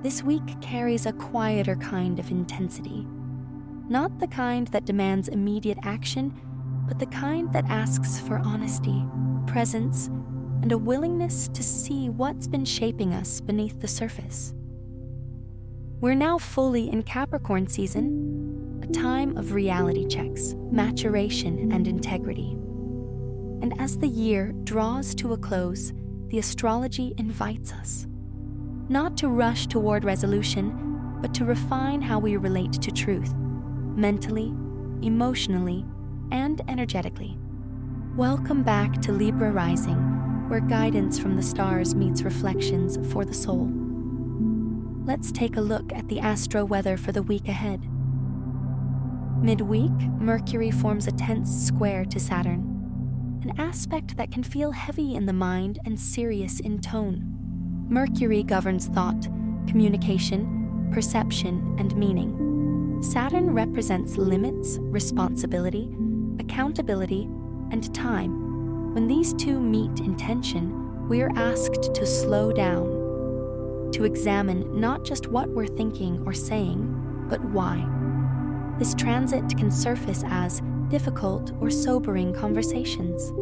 This week carries a quieter kind of intensity. Not the kind that demands immediate action, but the kind that asks for honesty, presence, and a willingness to see what's been shaping us beneath the surface. We're now fully in Capricorn season, a time of reality checks, maturation, and integrity. And as the year draws to a close, the astrology invites us not to rush toward resolution, but to refine how we relate to truth, mentally, emotionally, and energetically. Welcome back to Libra Rising, where guidance from the stars meets reflections for the soul. Let's take a look at the astro weather for the week ahead. Midweek, Mercury forms a tense square to Saturn, an aspect that can feel heavy in the mind and serious in tone. Mercury governs thought, communication, perception, and meaning. Saturn represents limits, responsibility, accountability, and time. When these two meet in tension, we are asked to slow down, to examine not just what we're thinking or saying, but why. This transit can surface as difficult or sobering conversations,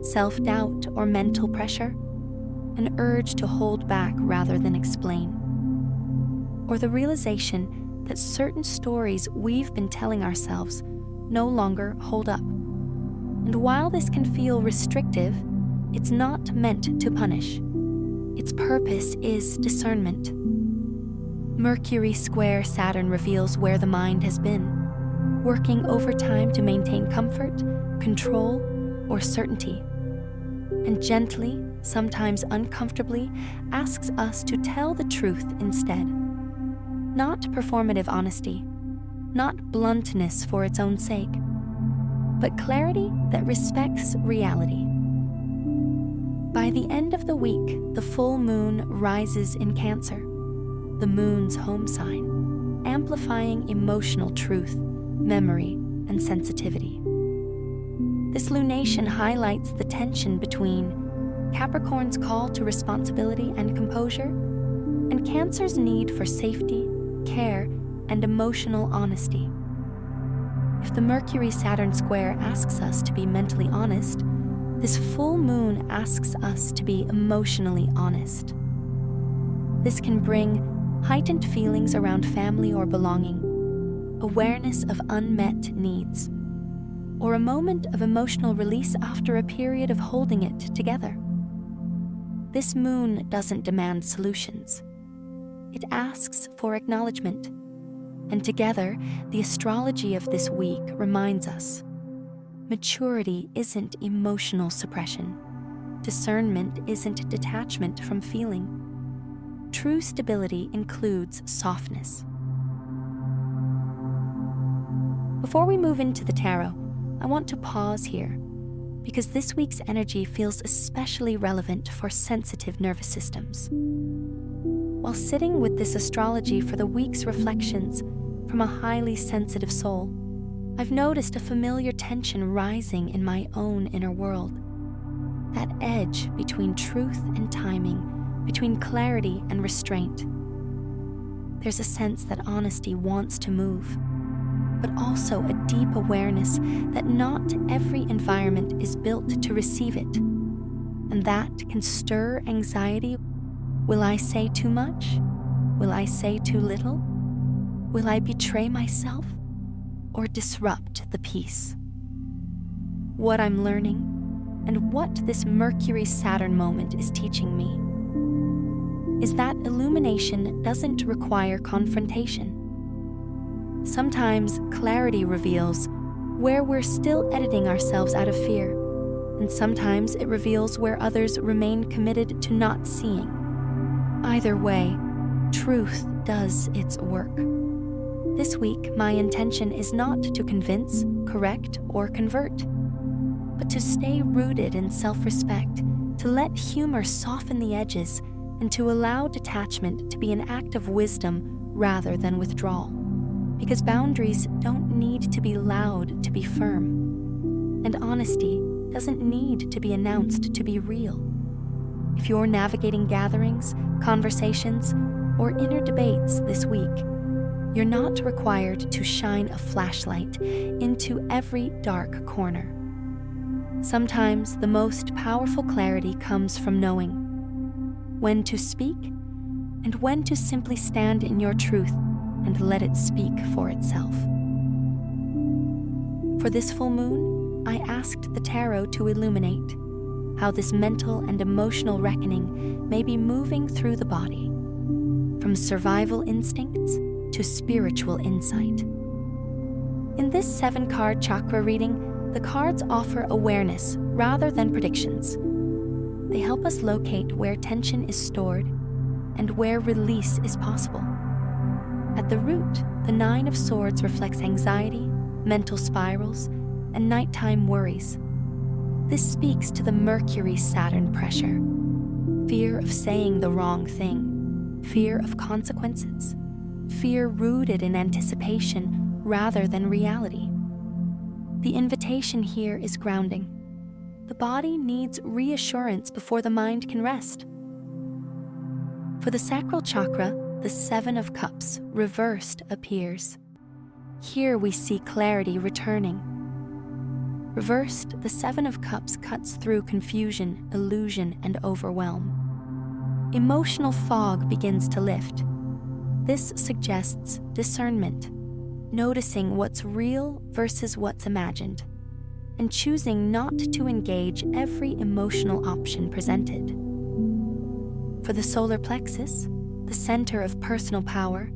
self-doubt or mental pressure, an urge to hold back rather than explain, or the realization that certain stories we've been telling ourselves no longer hold up. And while this can feel restrictive, it's not meant to punish. Its purpose is discernment. Mercury square Saturn reveals where the mind has been, working overtime to maintain comfort, control, or certainty. And gently, sometimes uncomfortably, asks us to tell the truth instead. Not performative honesty, not bluntness for its own sake, but clarity that respects reality. By the end of the week, the full moon rises in Cancer, the moon's home sign, amplifying emotional truth, memory, and sensitivity. This lunation highlights the tension between Capricorn's call to responsibility and composure, and Cancer's need for safety, care, and emotional honesty. If the Mercury-Saturn square asks us to be mentally honest, this full moon asks us to be emotionally honest. This can bring heightened feelings around family or belonging, awareness of unmet needs, or a moment of emotional release after a period of holding it together. This moon doesn't demand solutions. It asks for acknowledgement. And together, the astrology of this week reminds us, maturity isn't emotional suppression. Discernment isn't detachment from feeling. True stability includes softness. Before we move into the tarot, I want to pause here, because this week's energy feels especially relevant for sensitive nervous systems. While sitting with this astrology for the week's reflections from a highly sensitive soul, I've noticed a familiar tension rising in my own inner world. That edge between truth and timing, between clarity and restraint. There's a sense that honesty wants to move, but also a deep awareness that not every environment is built to receive it, and that can stir anxiety. Will I say too much? Will I say too little? Will I betray myself or disrupt the peace? What I'm learning and what this Mercury-Saturn moment is teaching me is that illumination doesn't require confrontation. Sometimes clarity reveals where we're still editing ourselves out of fear, and sometimes it reveals where others remain committed to not seeing. Either way, truth does its work. This week, my intention is not to convince, correct, or convert, but to stay rooted in self-respect, to let humor soften the edges, and to allow detachment to be an act of wisdom rather than withdrawal. Because boundaries don't need to be loud to be firm, and honesty doesn't need to be announced to be real. If you're navigating gatherings, conversations, or inner debates this week, you're not required to shine a flashlight into every dark corner. Sometimes the most powerful clarity comes from knowing when to speak and when to simply stand in your truth and let it speak for itself. For this full moon, I asked the tarot to illuminate how this mental and emotional reckoning may be moving through the body, from survival instincts to spiritual insight. In this 7-card chakra reading, the cards offer awareness rather than predictions. They help us locate where tension is stored and where release is possible. At the root, the 9 of Swords reflects anxiety, mental spirals, and nighttime worries. This speaks to the Mercury-Saturn pressure, fear of saying the wrong thing, fear of consequences, fear rooted in anticipation rather than reality. The invitation here is grounding. The body needs reassurance before the mind can rest. For the sacral chakra, the 7 of Cups, reversed, appears. Here we see clarity returning. Reversed, the 7 of Cups cuts through confusion, illusion, and overwhelm. Emotional fog begins to lift. This suggests discernment, noticing what's real versus what's imagined, and choosing not to engage every emotional option presented. For the solar plexus, the center of personal power,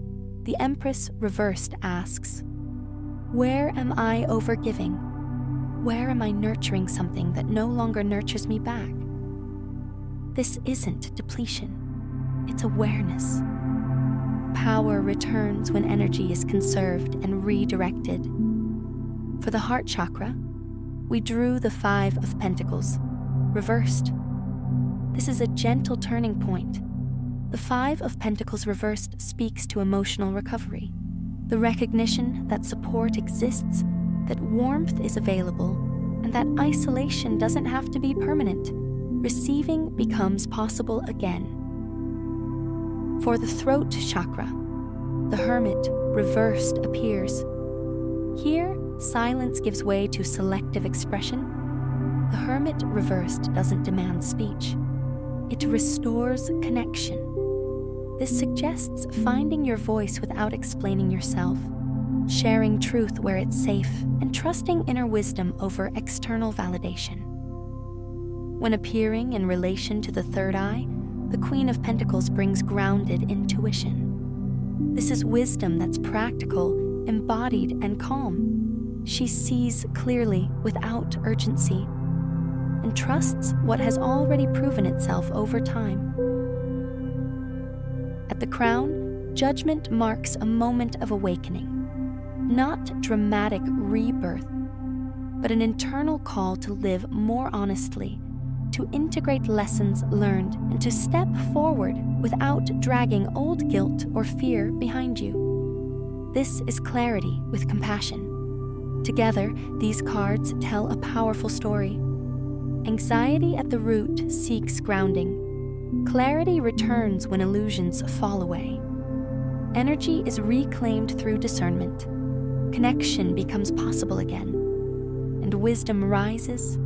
the Empress reversed asks, where am I overgiving? Where am I nurturing something that no longer nurtures me back? This isn't depletion, it's awareness. Power returns when energy is conserved and redirected. For the heart chakra, we drew the 5 of Pentacles, reversed. This is a gentle turning point. The 5 of Pentacles reversed speaks to emotional recovery, the recognition that support exists, that warmth is available, and that isolation doesn't have to be permanent. Receiving becomes possible again. For the throat chakra, the Hermit reversed appears. Here, silence gives way to selective expression. The Hermit reversed doesn't demand speech. It restores connection. This suggests finding your voice without explaining yourself, sharing truth where it's safe, and trusting inner wisdom over external validation. When appearing in relation to the third eye, the Queen of Pentacles brings grounded intuition. This is wisdom that's practical, embodied, and calm. She sees clearly without urgency and trusts what has already proven itself over time. At the crown, judgment marks a moment of awakening, not dramatic rebirth, but an internal call to live more honestly, to integrate lessons learned, and to step forward without dragging old guilt or fear behind you. This is clarity with compassion. Together, these cards tell a powerful story. Anxiety at the root seeks grounding. Clarity returns when illusions fall away. Energy is reclaimed through discernment. Connection becomes possible again. And wisdom rises,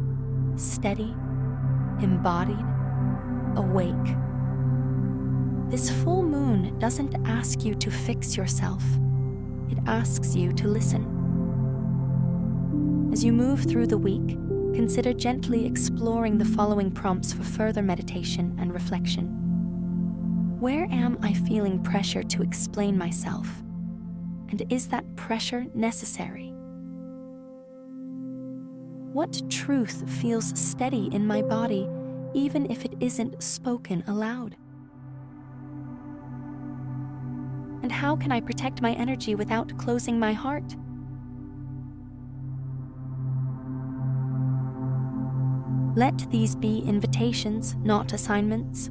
steady, embodied, awake. This full moon doesn't ask you to fix yourself. It asks you to listen. As you move through the week, consider gently exploring the following prompts for further meditation and reflection. Where am I feeling pressure to explain myself? And is that pressure necessary? What truth feels steady in my body, even if it isn't spoken aloud? And how can I protect my energy without closing my heart? Let these be invitations, not assignments.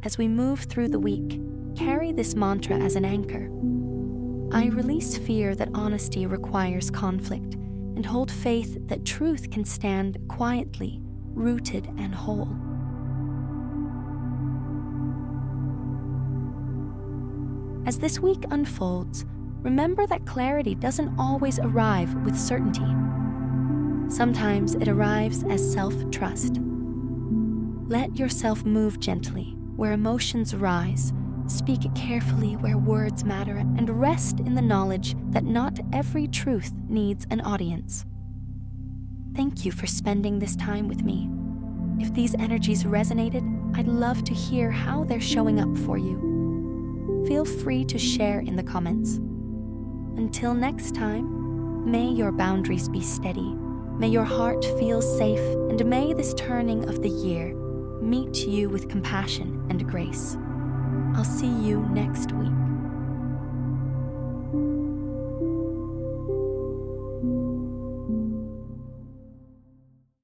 As we move through the week, carry this mantra as an anchor. I release fear that honesty requires conflict, and hold faith that truth can stand quietly, rooted and whole. As this week unfolds, remember that clarity doesn't always arrive with certainty. Sometimes it arrives as self-trust. Let yourself move gently where emotions rise, speak carefully where words matter, and rest in the knowledge that not every truth needs an audience. Thank you for spending this time with me. If these energies resonated, I'd love to hear how they're showing up for you. Feel free to share in the comments. Until next time, may your boundaries be steady, may your heart feel safe, and may this turning of the year meet you with compassion and grace. I'll see you next week.